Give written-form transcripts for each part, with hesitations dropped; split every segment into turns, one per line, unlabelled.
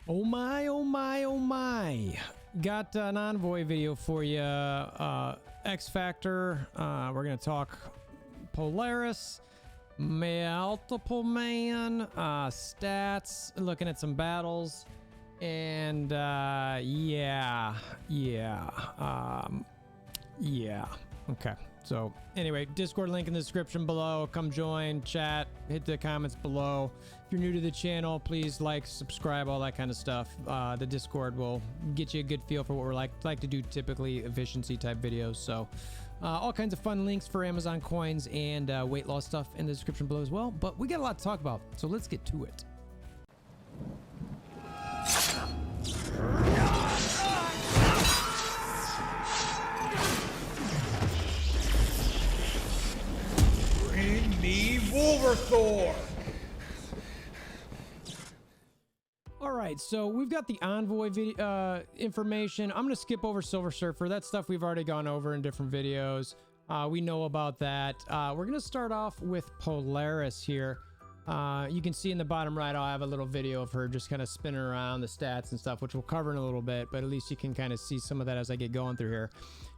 Oh my, oh my, oh my. Got an Envoy video for you. Xfactor. We're going to talk Polaris, multiple man, stats, looking at some battles. And yeah. Okay. So anyway, Discord link in the description below. Come join, chat, hit the comments below. If you're new to the channel, please like, subscribe, all that kind of stuff. The Discord will get you a good feel for what we're like to do, typically efficiency type videos. So all kinds of fun links for Amazon coins and weight loss stuff in the description below as well. But we got a lot to talk about, so let's get to it.
Bring me WolverThor!
All right, so we've got the Envoy video information. I'm going to skip over Silver Surfer. That stuff we've already gone over in different videos. We know about that. We're going to start off with Polaris here. You can see in the bottom right, I'll have a little video of her just kind of spinning around the stats and stuff, which we'll cover in a little bit, but at least you can kind of see some of that as I get going through here.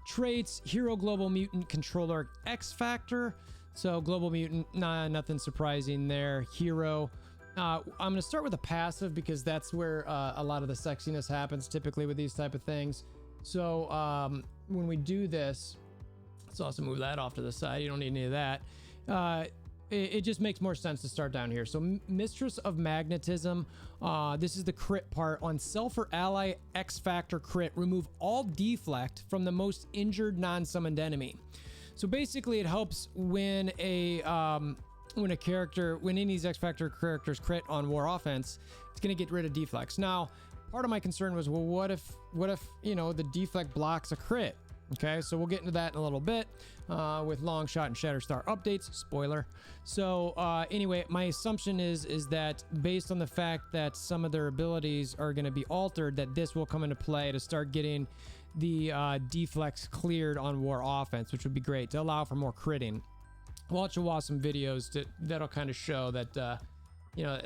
Traits: Hero, Global Mutant, Controller, Xfactor. So Global Mutant, nothing surprising there. Hero. I'm going to start with a passive because that's where a lot of the sexiness happens typically with these type of things. So when we do this, let's also move that off to the side. You don't need any of that. It just makes more sense to start down here. So Mistress of Magnetism. This is the crit part. On self or ally Xfactor crit, remove all deflect from the most injured non-summoned enemy. So basically it helps when any of these Xfactor characters crit on war offense, it's going to get rid of deflects. Now, part of my concern was, well, what if the deflect blocks a crit? Okay, so we'll get into that in a little bit with Long Shot and Shatterstar updates. Spoiler. So anyway, my assumption is that based on the fact that some of their abilities are going to be altered, that this will come into play to start getting the deflects cleared on war offense, which would be great to allow for more critting. Watch some videos that'll kind of show that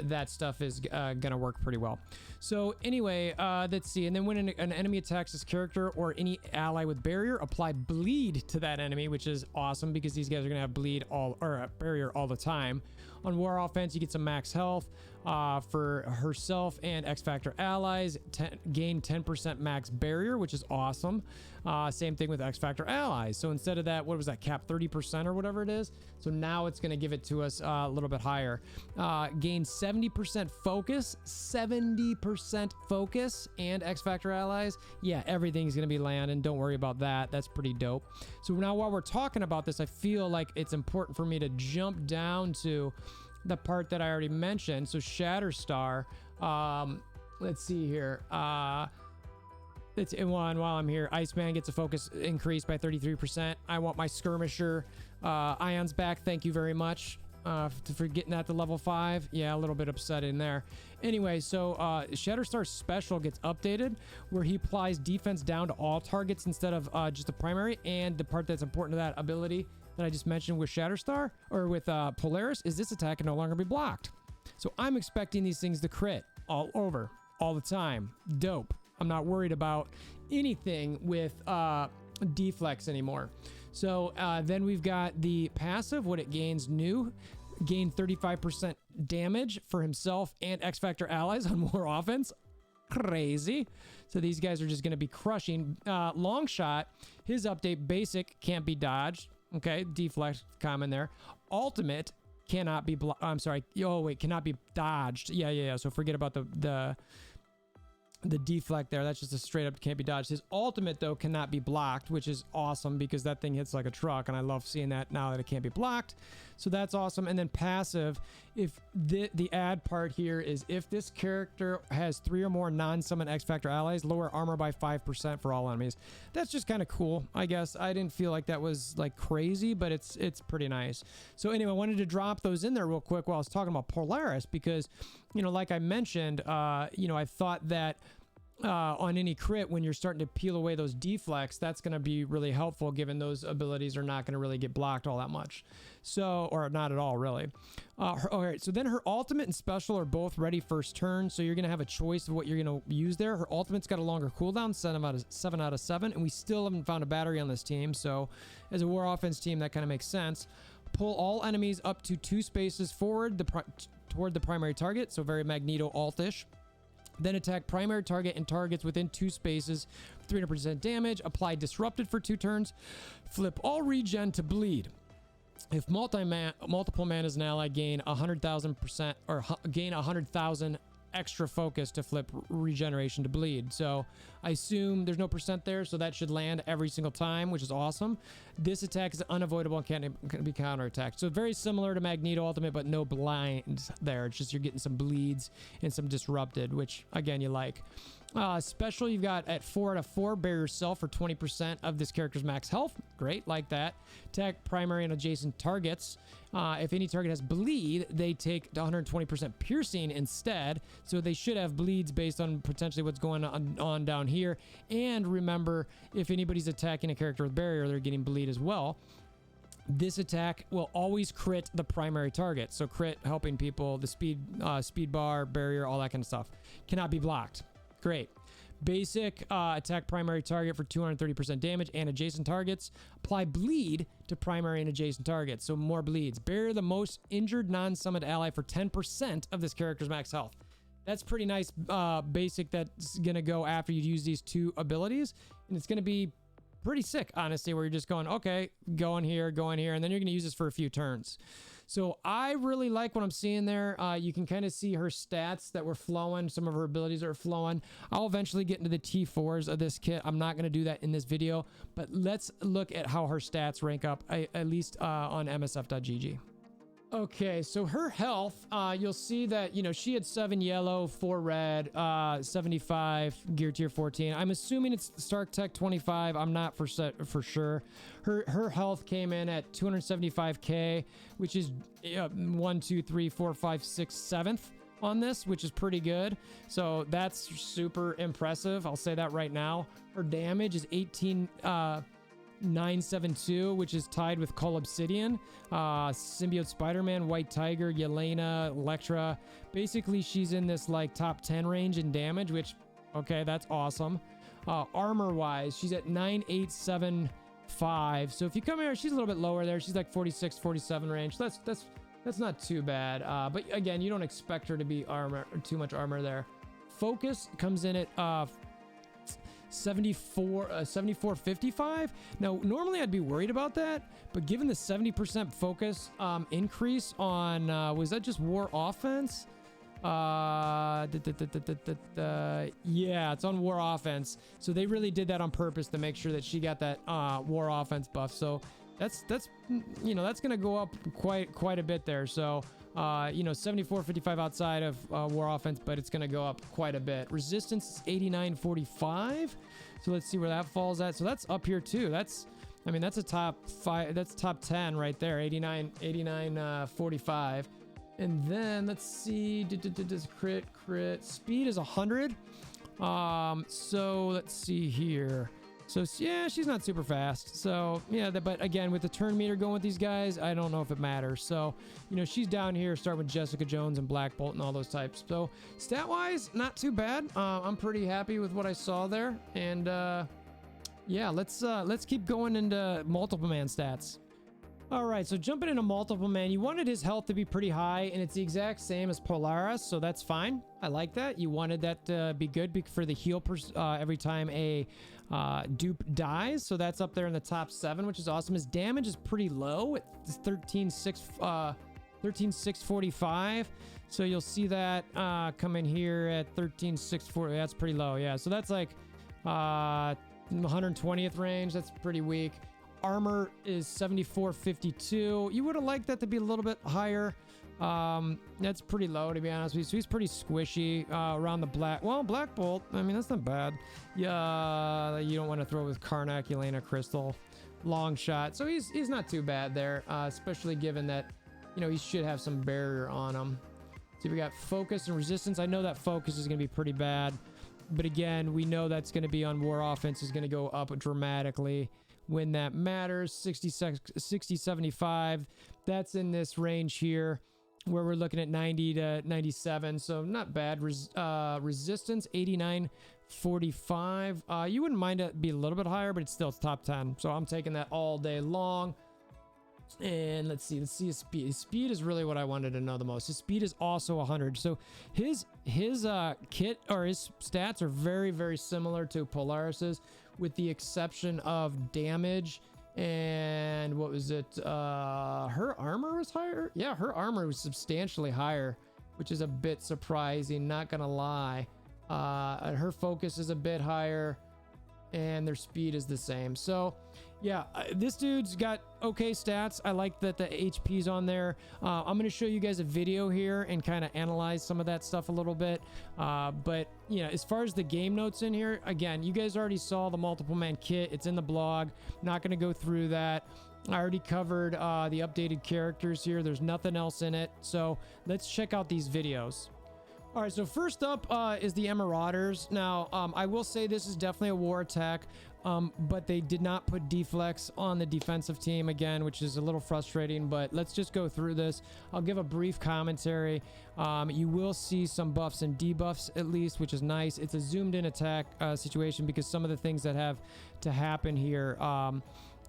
that stuff is gonna work pretty well. So anyway, let's see. And then when an enemy attacks this character or any ally with barrier, apply bleed to that enemy, which is awesome because these guys are gonna have bleed barrier all the time. On war offense, you get some max health for herself and Xfactor allies. Gain 10% max barrier, which is awesome. Same thing with Xfactor allies. So instead of that, what was that, cap 30% or whatever it is? So now it's going to give it to us a little bit higher. Gain 70% focus, 70% focus, and Xfactor allies. Yeah, everything's going to be landing. Don't worry about that. That's pretty dope. So now while we're talking about this, I feel like it's important for me to jump down to the part that I already mentioned. So Shatterstar, let's see here. It's in one while I'm here. Iceman gets a focus increase by 33%. I want my skirmisher Ions back. Thank you very much for getting that to level 5. Yeah, a little bit upset in there. Anyway, so Shatterstar's special gets updated where he applies defense down to all targets instead of just the primary. And the part that's important to that ability that I just mentioned with Shatterstar or with Polaris is this attack can no longer be blocked. So I'm expecting these things to crit all over, all the time. Dope. I'm not worried about anything with deflects anymore. So then we've got the passive, what it gains new. Gain 35% damage for himself and Xfactor allies on war offense. Crazy. So these guys are just going to be crushing. Long Shot, his update basic can't be dodged. Okay, deflect common there. Ultimate cannot be cannot be dodged. Yeah. So forget about the deflect there. That's just a straight up can't be dodged. His ultimate though cannot be blocked, which is awesome because that thing hits like a truck, and I love seeing that now that it can't be blocked. So that's awesome. And then passive, if the add part here is if this character has 3 or more non-summon Xfactor allies, lower armor by 5% for all enemies. That's just kind of cool, I guess. I didn't feel like that was like crazy, but it's pretty nice. So anyway, I wanted to drop those in there real quick while I was talking about Polaris because, like I mentioned, I thought that on any crit when you're starting to peel away those deflects. That's going to be really helpful, given those abilities are not going to really get blocked all that much. So, or not at all, really. All right, so then her ultimate and special are both ready first turn, so you're going to have a choice of what you're going to use there. Her ultimate's got a longer cooldown, 7 out of 7, and we still haven't found a battery on this team, so as a war offense team, that kind of makes sense. Pull all enemies up to 2 spaces forward toward the primary target, so very Magneto altish. Then attack primary target and targets within 2 spaces, 300% damage. Apply disrupted for 2 turns. Flip all regen to bleed. If multiple man is an ally, gain 100,000% or gain 100,000 extra focus to flip regeneration to bleed. So I assume there's no percent there, so that should land every single time, which is awesome. This attack is unavoidable and can't be counterattacked. So very similar to Magneto Ultimate, but no blinds there. It's just you're getting some bleeds and some disrupted, which again you like. Special, you've got at 4 out of 4, bear yourself for 20% of this character's max health. Great, like that. Attack primary and adjacent targets. If any target has bleed, they take 120% piercing instead. So they should have bleeds based on potentially what's going on down here. And remember, if anybody's attacking a character with barrier, they're getting bleed as well. This attack will always crit the primary target. So crit helping people, the speed bar, barrier, all that kind of stuff. Cannot be blocked. Great. Basic, attack primary target for 230% damage and adjacent targets. Apply bleed to primary and adjacent targets, so more bleeds. Bear the most injured non-summoned ally for 10% of this character's max health. That's pretty nice basic that's going to go after you use these 2 abilities, and it's going to be pretty sick, honestly, where you're just going, okay, going here, and then you're going to use this for a few turns. So I really like what I'm seeing there. You can kind of see her stats that were flowing. Some of her abilities are flowing. I'll eventually get into the T4s of this kit. I'm not going to do that in this video, but let's look at how her stats rank up, at least on MSF.gg. Okay, so her health, you'll see that, you know, she had 7 yellow, 4 red, 75, gear tier 14. I'm assuming it's Stark Tech 25. I'm not for sure. Her health came in at 275k, which is 1, 2, 3, 4, 5, 6, 7th on this, which is pretty good. So that's super impressive. I'll say that right now. Her damage is 972, which is tied with Cull Obsidian, Symbiote Spider-Man, White Tiger, Yelena, Elektra. Basically, she's in this like top 10 range in damage, which, okay, that's awesome. Armor-wise, she's at 9875. So if you come here, she's a little bit lower there. She's like 46, 47 range. That's not too bad. But again, you don't expect her to be too much armor there. Focus comes in at 7455. Now normally I'd be worried about that, but given the 70% focus increase on was that just war offense? Yeah, it's on war offense, so they really did that on purpose to make sure that she got that war offense buff. So that's you know, that's gonna go up quite a bit there. So you know, 7455 outside of war offense, but it's gonna go up quite a bit. Resistance is 8945, so let's see where that falls at. So that's up here too. That's, I mean, that's a top 5, that's top 10 right there. 8945. And then let's see, crit speed is 100. So let's see here. So yeah, she's not super fast. So yeah, but again, with the turn meter going with these guys, I don't know if it matters. So, you know, she's down here starting with Jessica Jones and Black Bolt and all those types. So stat wise, not too bad. I'm pretty happy with what I saw there. And yeah, let's keep going into multiple man stats. All right, so jumping into multiple man, you wanted his health to be pretty high, and it's the exact same as Polaris, so that's fine. I like that. You wanted that to be good for the heal every time a dupe dies, so that's up there in the top 7, which is awesome. His damage is pretty low. It's 13,645. So you'll see that come in here at 13,640. That's pretty low, yeah. So that's like 120th range. That's pretty weak. Armor is 7452. You would have liked that to be a little bit higher. That's pretty low, to be honest with you. So he's pretty squishy around the Black Bolt. I mean, that's not bad. Yeah, you don't want to throw with Karnak, Yelena, Crystal, long shot. So he's not too bad there, especially given that, you know, he should have some barrier on him. So we got focus and resistance. I know that focus is going to be pretty bad. But again, we know that's going to be on war offense is going to go up dramatically when that matters. 60, 75. That's in this range here where we're looking at 90 to 97. So not bad. Resistance 89, 45. You wouldn't mind it be a little bit higher, but it's still top 10. So I'm taking that all day long. And let's see his speed. His speed is really what I wanted to know the most. His speed is also 100. So his kit or his stats are very, very similar to Polaris's, with the exception of damage. And what was it? Her armor was higher. Yeah, her armor was substantially higher, which is a bit surprising, not gonna lie. Her focus is a bit higher, and their speed is the same. So yeah, this dude's got okay stats. I like that the HP's on there. I'm going to show you guys a video here and kind of analyze some of that stuff a little bit. But you know, as far as the game notes in here, again, you guys already saw the multiple man kit. It's in the blog. Not going to go through that. I already covered the updated characters here. There's nothing else in it. So let's check out these videos. All right, so first up is the Marauders. Now, I will say this is definitely a war attack, but they did not put deflex on the defensive team again, which is a little frustrating, but let's just go through this. I'll give a brief commentary. You will see some buffs and debuffs at least, which is nice. It's a zoomed in attack situation because some of the things that have to happen here,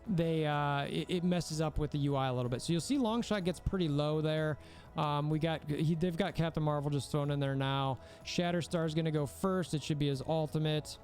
it messes up with the UI a little bit. So you'll see Longshot gets pretty low there. They've got Captain Marvel just thrown in there now. Shatterstar's gonna go first. It should be his ultimate.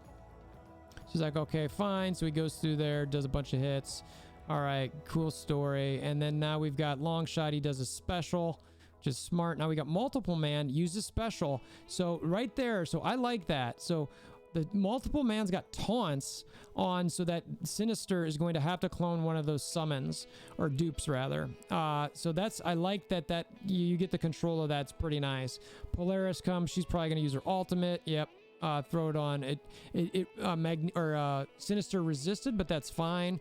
She's like, okay, fine. So he goes through there, does a bunch of hits. All right, cool story. And then now we've got Longshot. He does a special, which is smart. Now we got multiple man use a special. So right there. So I like that. So the multiple man's got taunts on, so that Sinister is going to have to clone one of those summons, or dupes rather. So that's, I like that you get the control of that. It's pretty nice. Polaris comes, she's probably going to use her ultimate. Yep. Throw it on. Sinister resisted, but that's fine.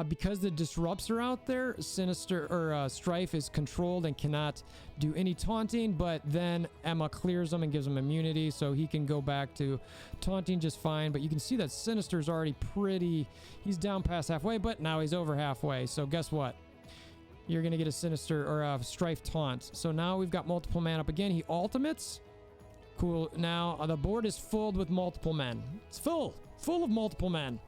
Because the disrupts are out there, Sinister or Strife is controlled and cannot do any taunting, but then Emma clears them and gives him immunity, so he can go back to taunting just fine. But you can see that Sinister's already he's down past halfway, but now he's over halfway. So guess what? You're gonna get a Sinister or a Strife taunt. So now we've got multiple man up again. He ultimates. Cool. Now the board is filled with multiple men. It's full of multiple men,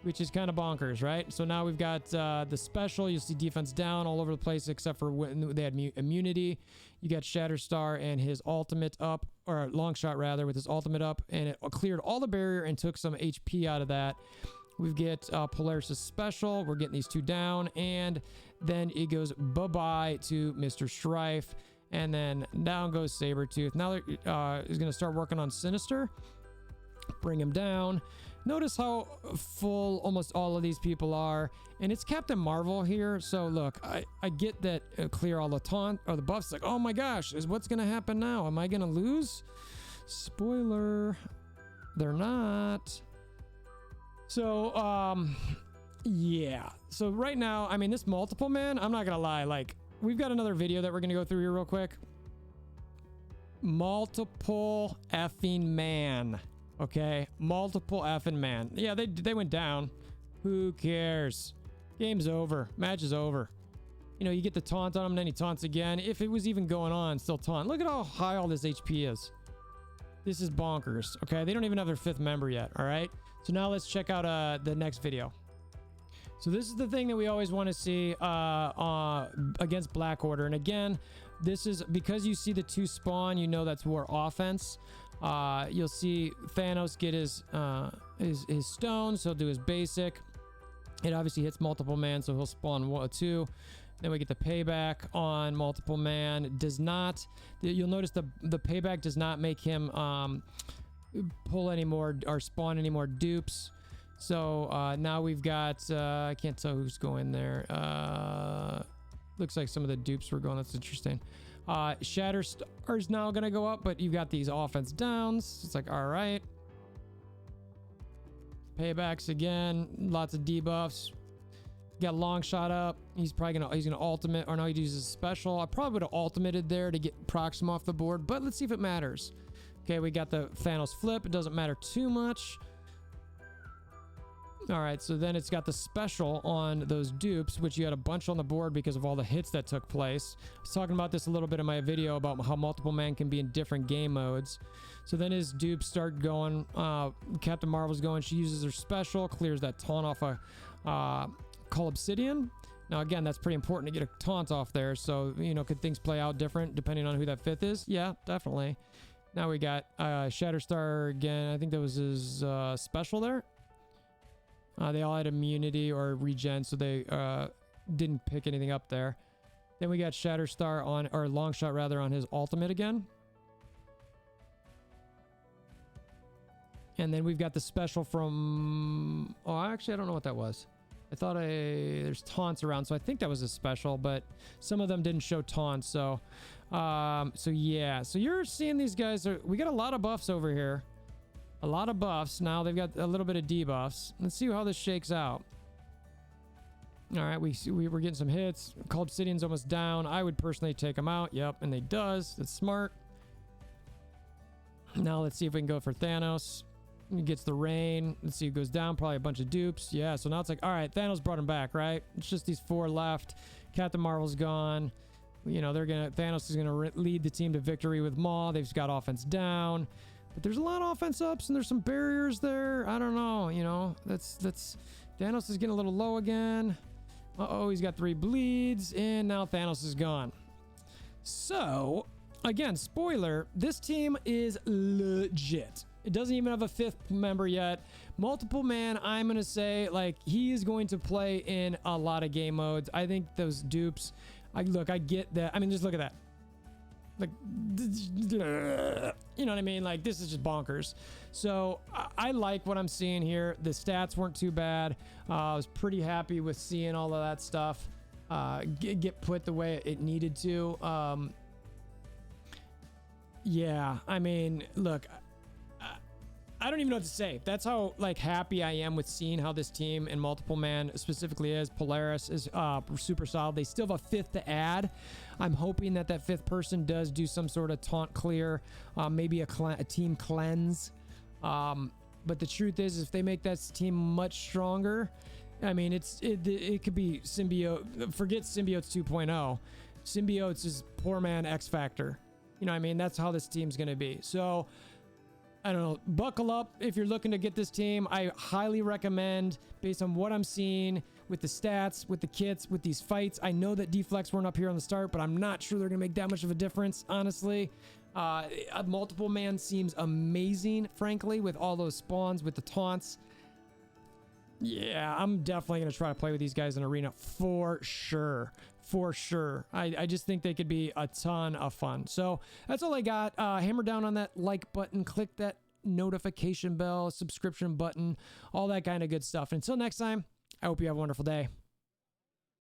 which is kind of bonkers, right? So now we've got the special. You'll see defense down all over the place, except for when they had immunity. You got Shatterstar and his ultimate up, or Longshot rather, with his ultimate up, and it cleared all the barrier and took some HP out of that. We get Polaris' special. We're getting these two down, and then it goes bye-bye to Mr. Strife, and then down goes Sabretooth. Now he's going to start working on Sinister. Bring him down. Notice how full almost all of these people are, and it's Captain Marvel here. So look, I get that clear all the taunt or the buffs. Like, oh my gosh, what's gonna happen now? Am I gonna lose? Spoiler, they're not. So yeah. So right now, I mean, this multiple man, I'm not gonna lie. Like, we've got another video that we're gonna go through here real quick. Multiple effing man. Okay, multiple effing man. Yeah, they went down. Who cares? Game's over. Match is over. You know, you get the taunt on him, then he taunts again. If it was even going on, still taunt. Look at how high all this HP is. This is bonkers. Okay, they don't even have their 5th member yet. All right, so now let's check out the next video. So this is the thing that we always want to see against Black Order. And again, this is because you see the 2 spawn, you know that's war offense. You'll see Thanos get his stones. He'll do his basic. It obviously hits multiple man, so he'll spawn 2. Then we get the payback on multiple man. Does not. You'll notice the payback does not make him pull any more or spawn any more dupes. So now we've got. I can't tell who's going there. Looks like some of the dupes were going. That's interesting. Shatterstar is now gonna go up, but you've got these offense downs. It's like, all right, paybacks again, lots of debuffs. Got Longshot up. He's gonna ultimate, or no, he uses special. I probably would have ultimated there to get Proxima off the board, but let's see if it matters. Okay, we got the Thanos flip. It doesn't matter too much. All right, so then it's got the special on those dupes, which you had a bunch on the board because of all the hits that took place. I was talking about this a little bit in my video about how multiple man can be in different game modes. So then his dupes start going. Captain Marvel's going. She uses her special, clears that taunt off a Call Obsidian. Now, again, that's pretty important to get a taunt off there. So, you know, could things play out different depending on who that fifth is? Yeah, definitely. Now we got Shatterstar again. I think that was his special there. They all had immunity or regen, so they didn't pick anything up there. Then we got Shatterstar on, or Longshot rather, on his ultimate again. And then we've got the special from... Oh, actually, I don't know what that was. I thought there's taunts around, so I think that was a special, but some of them didn't show taunts, so... so yeah, so you're seeing these guys... we got a lot of buffs over here. A lot of buffs. Now they've got a little bit of debuffs. Let's see how this shakes out. All right, we're getting some hits. Call Obsidian's almost down. I would personally take him out. Yep, and they does. That's smart. Now let's see if we can go for Thanos. He gets the rain. Let's see who goes down. Probably a bunch of dupes. Yeah, so now it's like, all right, Thanos brought him back, right? It's just these 4 left. Captain Marvel's gone. You know, Thanos is gonna lead the team to victory with Maw. They've got offense down. But there's a lot of offense ups and there's some barriers there. I don't know, you know. That's Thanos is getting a little low again. Uh-oh, he's got 3 bleeds and now Thanos is gone. So, again, spoiler, this team is legit. It doesn't even have a 5th member yet. Multiple man, I'm going to say, like, he is going to play in a lot of game modes. I think those dupes, I get that. I mean, just look at that. Like, you know what I mean? Like, this is just bonkers. So I like what I'm seeing here. The stats weren't too bad. I was pretty happy with seeing all of that stuff get put the way it needed to. Yeah, I mean, look, I don't even know what to say. That's how, like, happy I am with seeing how this team in multiple man specifically is. Polaris is super solid. They still have a 5th to add. I'm hoping that 5th person does do some sort of taunt clear, maybe a team cleanse. But the truth is, if they make that team much stronger, I mean, it could be symbiote. Forget symbiotes 2.0. Symbiotes is poor man Xfactor. You know what I mean? That's how this team's going to be. So, I don't know. Buckle up if you're looking to get this team. I highly recommend, based on what I'm seeing with the stats, with the kits, with these fights. I know that deflex weren't up here on the start, but I'm not sure they're going to make that much of a difference, honestly. A multiple man seems amazing, frankly, with all those spawns, with the taunts. Yeah, I'm definitely going to try to play with these guys in Arena for sure. For sure. I just think they could be a ton of fun. So that's all I got. Hammer down on that like button. Click that notification bell, subscription button, all that kind of good stuff. Until next time, I hope you have a wonderful day.